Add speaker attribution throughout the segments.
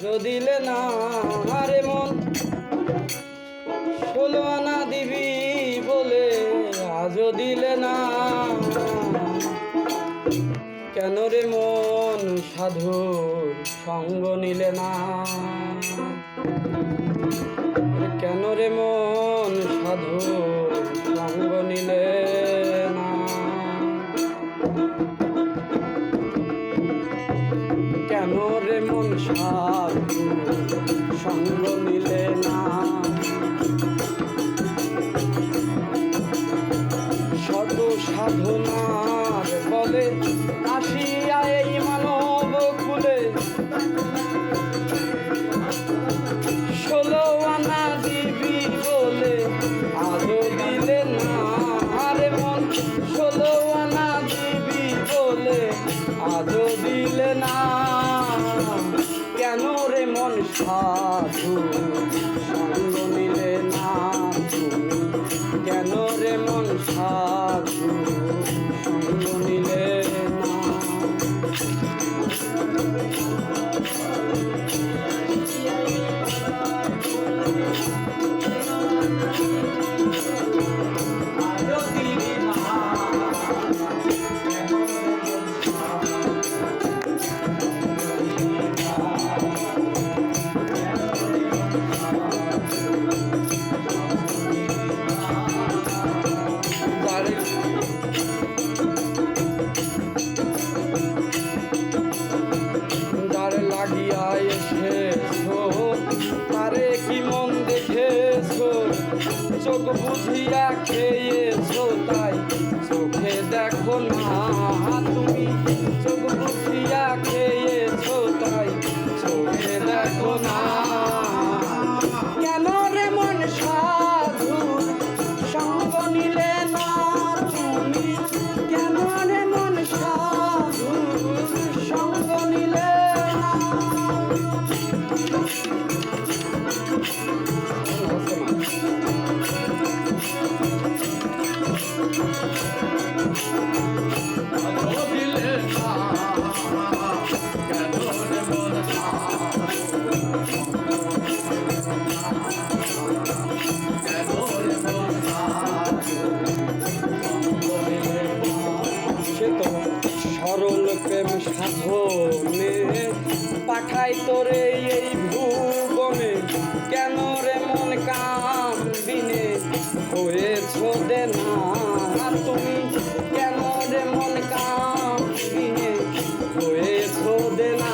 Speaker 1: দিলে না রে মন 16 আনা দিবি বলে আজও দিলে না। কেন রে মন সাধুর সঙ্গ নিলে না? কেন রে মন সাধুর সঙ্গ নিলে না? কেন রে মন সাধুর সঙ্গ নিলে না? শত সাধনার বলে আসিয়া এই মানব কুলে 16 আনা দিবি বলে আজও দিলে না রে মন। 16 আনা দিবি বলে আজও দিলে না। কেন রে মন সাধু সঙ্গ নিলে না তুমি? কেন রে মন সাধু সঙ্গ নিলে না? লাগিয়া এসেছো তারে কি মন দেখেছো? চোখ বুঝিয়া খেয়েছো তাই চোখে দেখো না তুমি। চোখ বুঝিয়া খেয়েছো তাই চোখে দেখো না। কেন রে মন সাধু সঙ্গ নিলে না তুমি? কেন রে মন সাধু সঙ্গ নিলে না? সরল প্রেম সাধনে পাঠাই তোরে এই ভুবনে। কেন রে মন কামবিনে হয়েছ দেনা তুমি? কেন রে মন কামবিনে হয়েছ দেনা?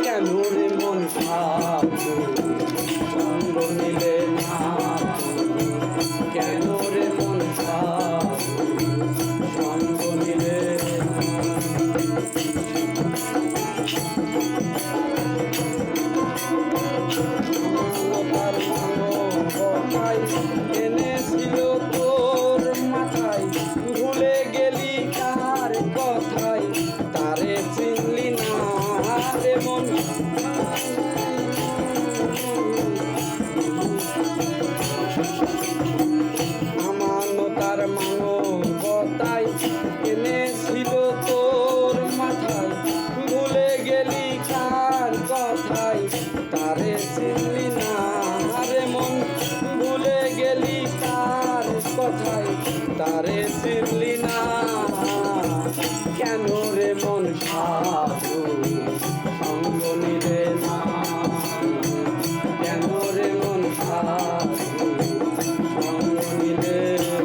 Speaker 1: কেন রে মন সাধু সঙ্গ নিলে না? কেন রে মন সাধু সঙ্গ নিলে না? এনেছিল তোর মাথায় ভুলে গেলি কার কথায় তারে চিনলি না রে মন। আমানতার মানবতায় এনেছিল তোর মাথায় ভুলে গেলি কার কথায় তারে চিনলি না রে মন। ভুলে গেলি কার কথায় তারে চিনলি না। কেন রে মন সাধু সঙ্গ নিলে না? কেন রে মন সাধু সঙ্গ নিলে না?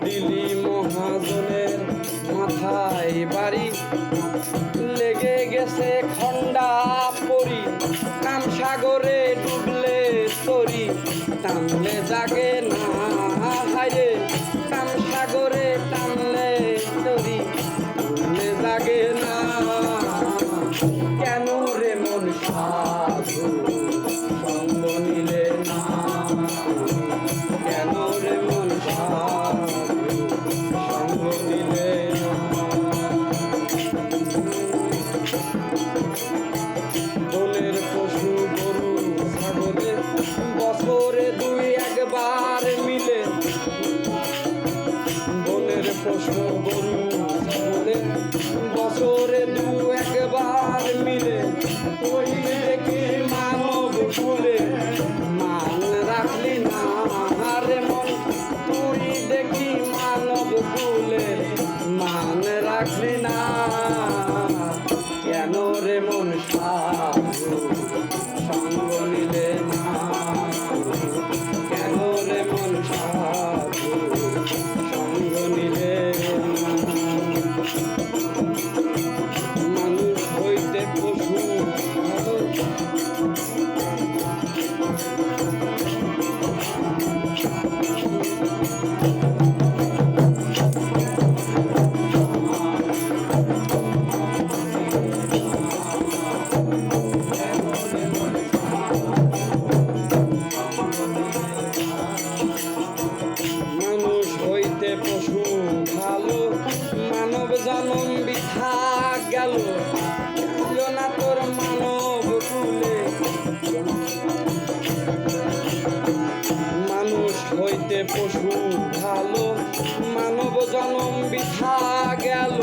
Speaker 1: দিলি মহাজনের মাথায় বাড়ি লেগে গেছে খন্ডা পরি। কাম সাগরে ডুবলে তরি টানলে জাগে না হায়রে। কাম সাগরে টানলে তরি ডুবলে জাগে না। কেন রে মন সাধু সঙ্গ নিলে না? পশু গরু বলে বছরে দু একবার মিলে ওই দেখি মানব কুলে মান রাখলি না রে মন তুই দেখি মানব কুলে মান রাখলি না কেন রে মন সাধু সঙ্গ নিলে না কেন রে মন সাধু সঙ্গ নিলে না মানুষ হইতে পশু পশু ভালো মানব জনম বৃথা গেল না তোর মানব কুলে মানুষ হইতে পশু ভালো মানব জনম বৃথা গেল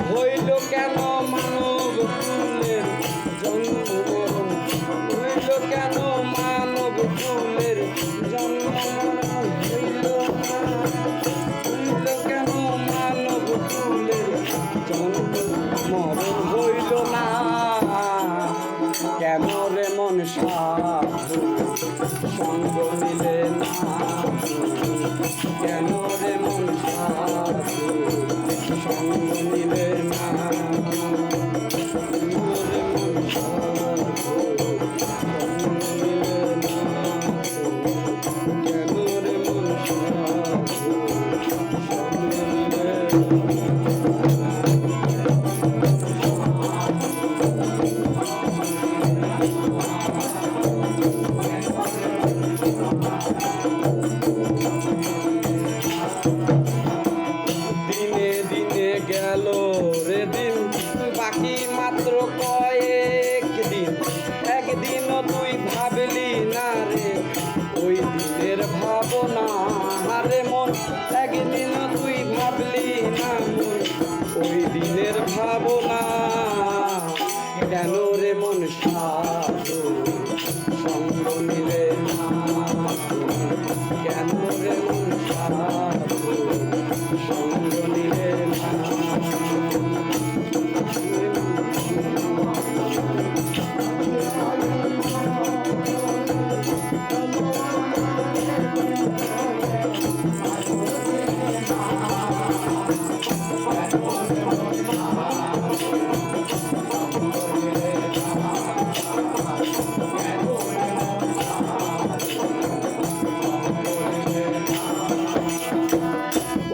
Speaker 1: হইল কেন মানব কুলের জন্ম হইল কেন মানব কুলের জন্ম হইল কেন মানব কুলের জন্ম মরণ হইল না কেন রে মন সাধু সঙ্গ নিলে না কেন রে মন সাধু সঙ্গ নিলে না কেন রে মন সাধু সঙ্গ নিলে না কেন রে মন সাধু সঙ্গ নিলে দিনে দিনে গেল রে দিন বাকি মাত্র কয়েক দিন একদিনও তুই ভাবলি না রে ওই দিনের ভাবনা রে মন একদিনও তুই ভাবলি না মন ওই দিনের ভাবনা কেন রে মন সাধু সঙ্গ নিলে না কেন রে মন সাধু সঙ্গ নিলে না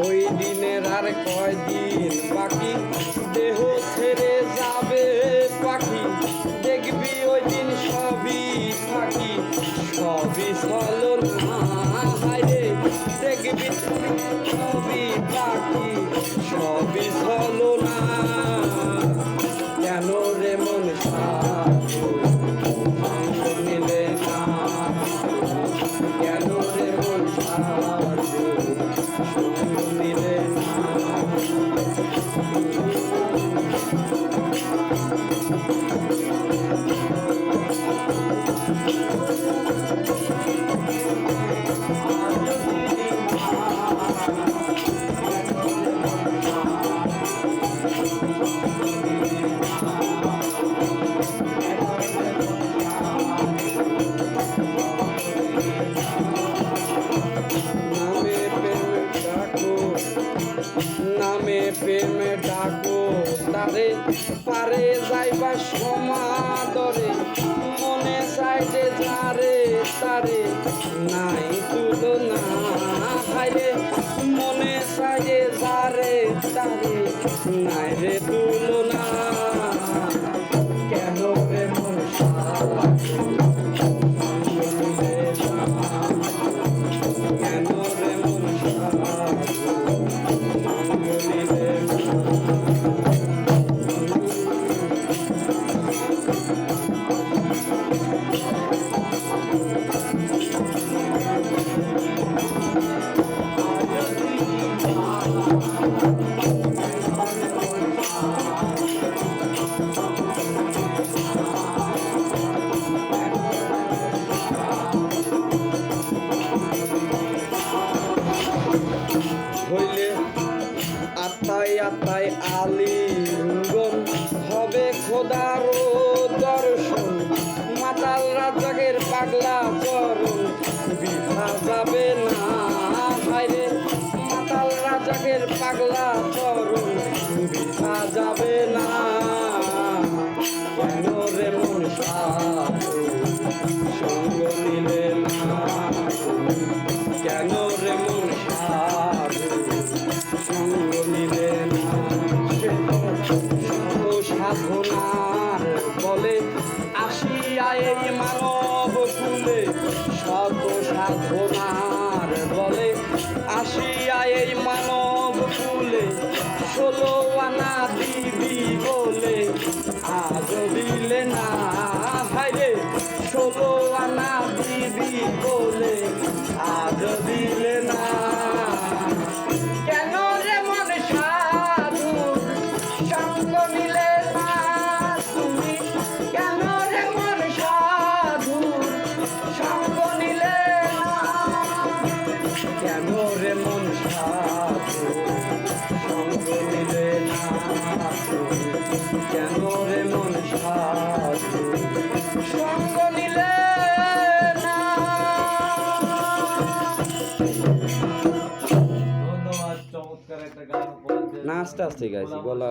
Speaker 1: ওই দিনের আর কয়দিন বাকি দেহ ছেড়ে যাবে পাখি দেখবি ওই দিন সবই থাকি সবই চলো না হাইরে দেখবি সবই পাখি সবই চলো না কেন রে মন সাধু সঙ্গ নিলে না কেন রে মন সাধু সঙ্গ নিলে না নামে প্রেমে ডাকো তারে পারে যাইবা সমাদরে মনে চাইতে যারে তারে নাই তুলনা হাইরে মনে চাইতে যারে তারে নাই রে তুলনা কেন রে মন সাধু কেন রে মন সাধু প্রেমের পাগলা তরুণ বিধা যাবে না কেন রে মন সাধু সঙ্গ নিলে না কেন রে মন সাধু সঙ্গ নিলে না সে তো সাধনার বলে আসিয়া এই মানব কুলে শত সাধনার বলে আসিয়া এই মানব কুলে 16 আনা দিবি বলে আজ দিলে না ভাইরে 16 আনা দিবি বলে আজ দিলে না কেন রে মন সাধু সঙ্গ নিলে না তুমি কেন রে মন সাধু সঙ্গ নিলে না কেন রে মন সাধু সঙ্গ নিলে না কেন রে মন সাধু সঙ্গ নিলে না
Speaker 2: ধন্যবাদ, চমৎকার একটা গান উপহার দিয়েছেন।
Speaker 1: না আস্তে আস্তে গাইছি গলা